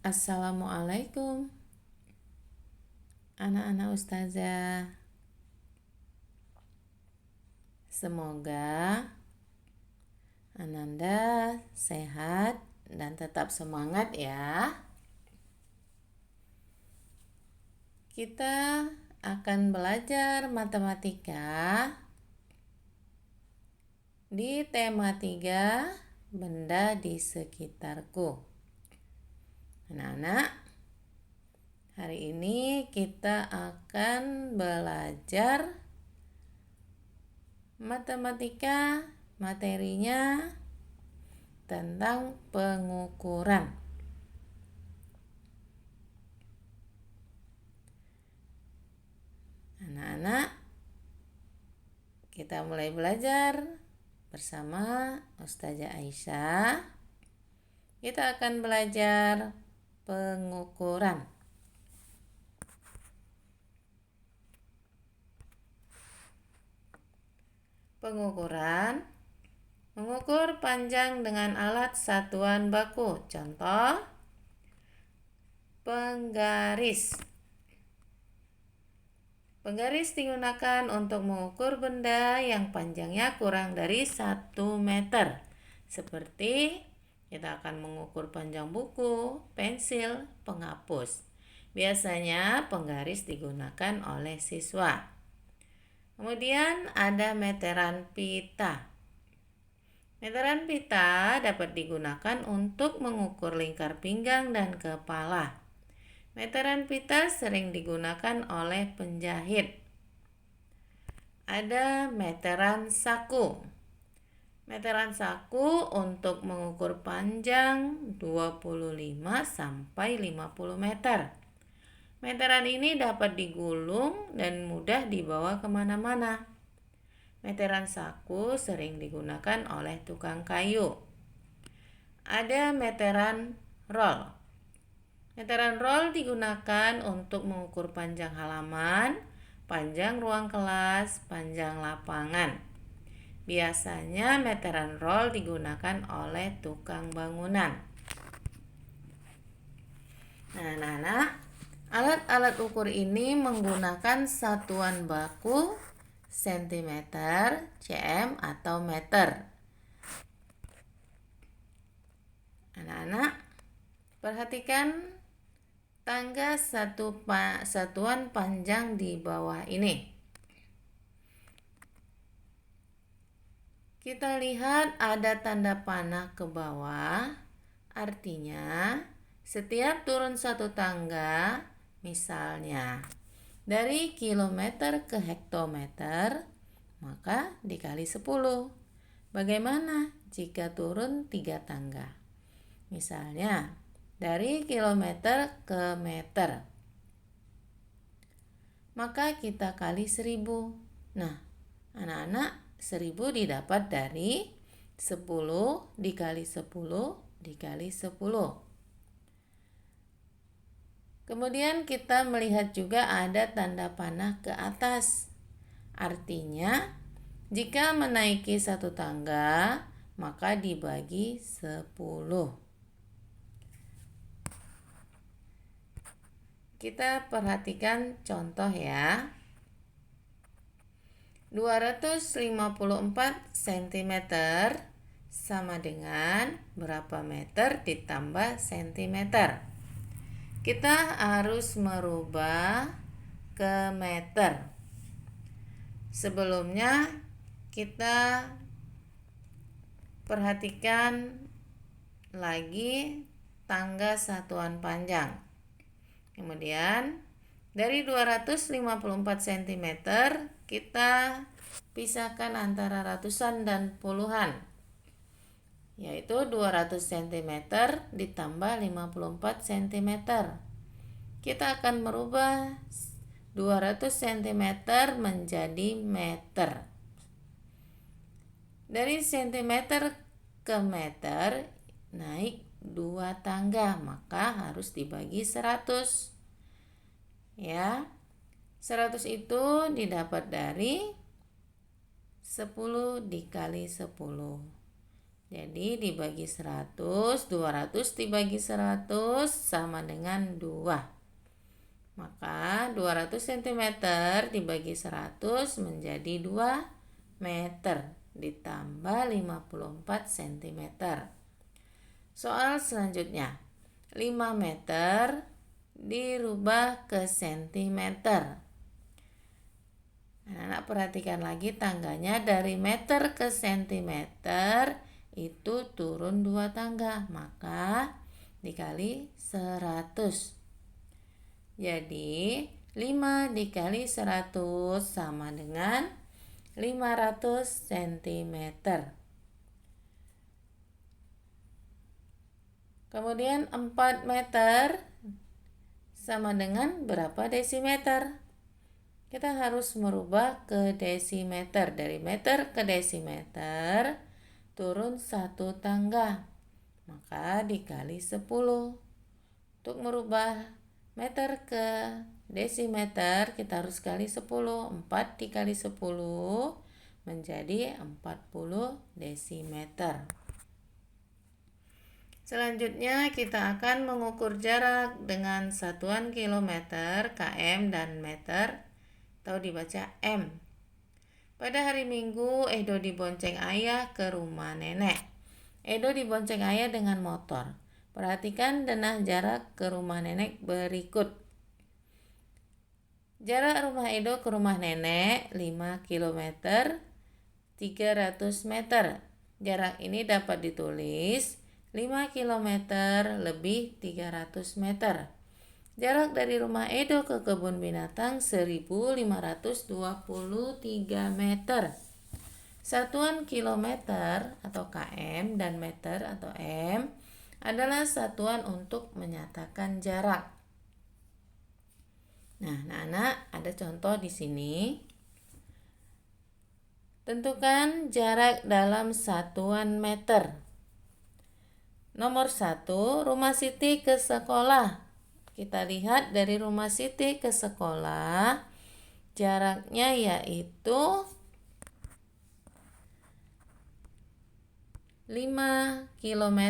Assalamualaikum anak-anak ustazah. Semoga Ananda sehat dan tetap semangat ya. Kita akan belajar matematika di tema 3, benda di sekitarku. Anak-anak, hari ini kita akan belajar matematika, materinya tentang pengukuran. Anak-anak, kita mulai belajar bersama Ustazah Aisyah. Kita akan belajar pengukuran. Pengukuran mengukur panjang dengan alat satuan baku. Contoh, penggaris. Penggaris digunakan untuk mengukur benda yang panjangnya kurang dari 1 meter. Seperti kita akan mengukur panjang buku, pensil, penghapus. Biasanya penggaris digunakan oleh siswa. Kemudian ada meteran pita. Meteran pita dapat digunakan untuk mengukur lingkar pinggang dan kepala. Meteran pita sering digunakan oleh penjahit. Ada meteran saku. Meteran saku untuk mengukur panjang 25 sampai 50 meter. Meteran ini dapat digulung dan mudah dibawa kemana-mana. Meteran saku sering digunakan oleh tukang kayu. Ada meteran roll. Meteran roll digunakan untuk mengukur panjang halaman, panjang ruang kelas, panjang lapangan. Biasanya meteran roll digunakan oleh tukang bangunan. Nah, anak-anak, alat-alat ukur ini menggunakan satuan baku cm, cm, atau meter. Anak-anak, perhatikan tangga satuan panjang di bawah ini. Kita lihat ada tanda panah ke bawah, artinya setiap turun satu tangga, misalnya dari kilometer ke hektometer, maka dikali 10. Bagaimana jika turun 3 tangga? Misalnya dari kilometer ke meter, maka kita kali 1000. Nah, anak-anak, 1000 didapat dari 10 dikali 10 dikali 10. Kemudian kita melihat juga ada tanda panah ke atas. Artinya, jika menaiki satu tangga, maka dibagi 10. Kita perhatikan contoh ya. 254 cm sama dengan berapa meter ditambah cm. Kita harus merubah ke meter. Sebelumnya kita perhatikan lagi tangga satuan panjang. Kemudian dari 254 cm kita pisahkan antara ratusan dan puluhan, yaitu 200 cm ditambah 54 cm. Kita akan merubah 200 cm menjadi meter. Dari cm ke meter naik 2 tangga, maka harus dibagi 100. Ya. 100 itu didapat dari 10 dikali 10. Jadi dibagi 100, 200 dibagi 100 sama dengan 2. Maka 200 cm dibagi 100 menjadi 2 meter ditambah 54 cm. Soal selanjutnya, 5 meter dirubah ke sentimeter. Anak-anak perhatikan lagi tangganya, dari meter ke sentimeter itu turun 2 tangga, maka dikali 100. Jadi 5 dikali 100 sama dengan 500 cm. Kemudian 4 meter sama dengan berapa desimeter? Kita harus merubah ke desimeter. Dari meter ke desimeter turun 1 tangga, maka dikali 10. Untuk merubah meter ke desimeter kita harus kali 10. 4 dikali 10 menjadi 40 desimeter. Selanjutnya kita akan mengukur jarak dengan satuan kilometer, km, dan meter, atau dibaca M. Pada hari Minggu, Edo dibonceng ayah ke rumah nenek. Edo dibonceng ayah dengan motor. Perhatikan denah jarak ke rumah nenek berikut. Jarak rumah Edo ke rumah nenek 5 km, 300 meter. Jarak ini dapat ditulis 5 km lebih 300 meter. Jarak dari rumah Edo ke kebun binatang 1523 meter. Satuan kilometer atau km dan meter atau m adalah satuan untuk menyatakan jarak. Nah, anak-anak, ada contoh di sini. Tentukan jarak dalam satuan meter. Nomor 1, rumah Siti ke sekolah. Kita lihat dari rumah Siti ke sekolah, jaraknya yaitu 5 km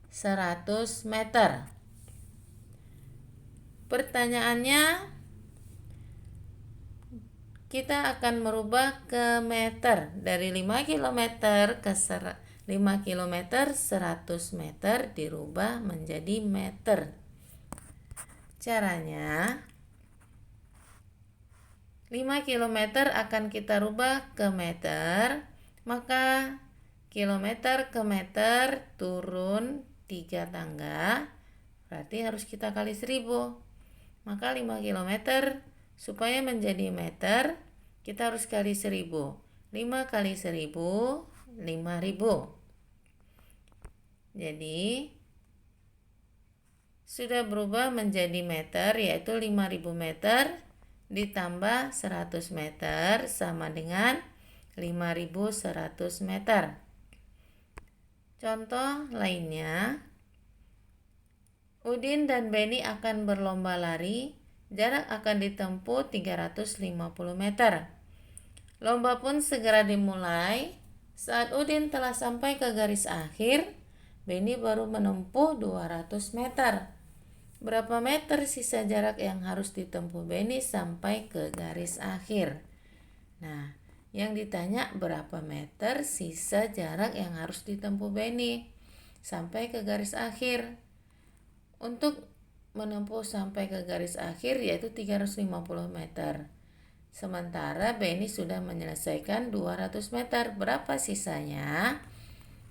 100 meter. Pertanyaannya, kita akan merubah ke meter. Dari 5 km ke 5 km 100 meter dirubah menjadi meter. Caranya, 5 km akan kita rubah ke meter, maka kilometer ke meter turun 3 tangga, berarti harus kita kali 1000. Maka 5 km supaya menjadi meter, kita harus kali 1000. 5 kali 1000, 5000. Jadi sudah berubah menjadi meter, yaitu 5000 meter ditambah 100 meter sama dengan 5100 meter. Contoh lainnya, Udin dan Beni akan berlomba lari, jarak akan ditempuh 350 meter. Lomba pun segera dimulai. Saat Udin telah sampai ke garis akhir, Beni baru menempuh 200 meter. Berapa meter sisa jarak yang harus ditempuh Beni sampai ke garis akhir? Nah, yang ditanya berapa meter sisa jarak yang harus ditempuh Beni sampai ke garis akhir. Untuk menempuh sampai ke garis akhir yaitu 350 meter. Sementara Beni sudah menyelesaikan 200 meter. Berapa sisanya?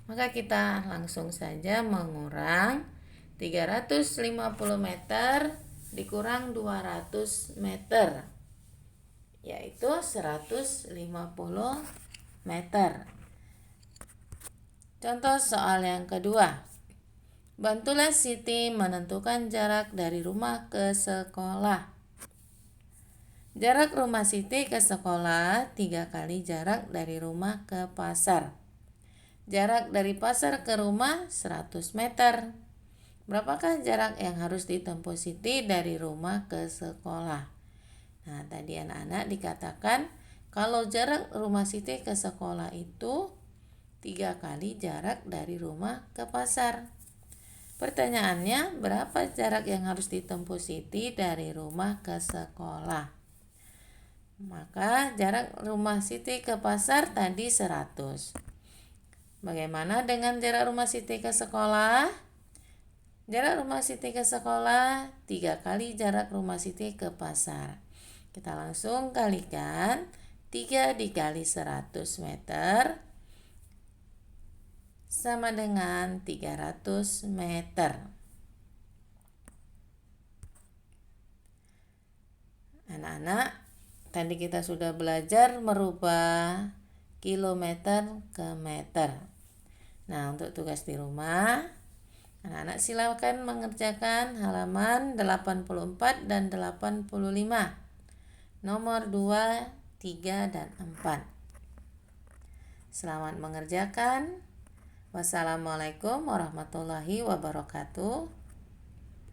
Maka kita langsung saja mengurang 350 meter dikurang 200 meter, yaitu 150 meter. Contoh soal yang kedua. Bantulah Siti menentukan jarak dari rumah ke sekolah. Jarak rumah Siti ke sekolah 3 kali jarak dari rumah ke pasar. Jarak dari pasar ke rumah 100 meter. Berapakah jarak yang harus ditempuh Siti dari rumah ke sekolah? Nah, tadi anak-anak dikatakan kalau jarak rumah Siti ke sekolah itu 3 kali jarak dari rumah ke pasar. Pertanyaannya, berapa jarak yang harus ditempuh Siti dari rumah ke sekolah? Maka jarak rumah Siti ke pasar tadi 100. Bagaimana dengan jarak rumah Siti ke sekolah? Jarak rumah Siti ke sekolah 3 kali jarak rumah Siti ke pasar. Kita langsung kalikan 3 dikali 100 meter sama dengan 300 meter. Anak-anak, tadi kita sudah belajar merubah kilometer ke meter. Nah, untuk tugas di rumah, anak-anak silakan mengerjakan halaman 84 dan 85. Nomor 2, 3, dan 4. Selamat mengerjakan. Wassalamualaikum warahmatullahi wabarakatuh.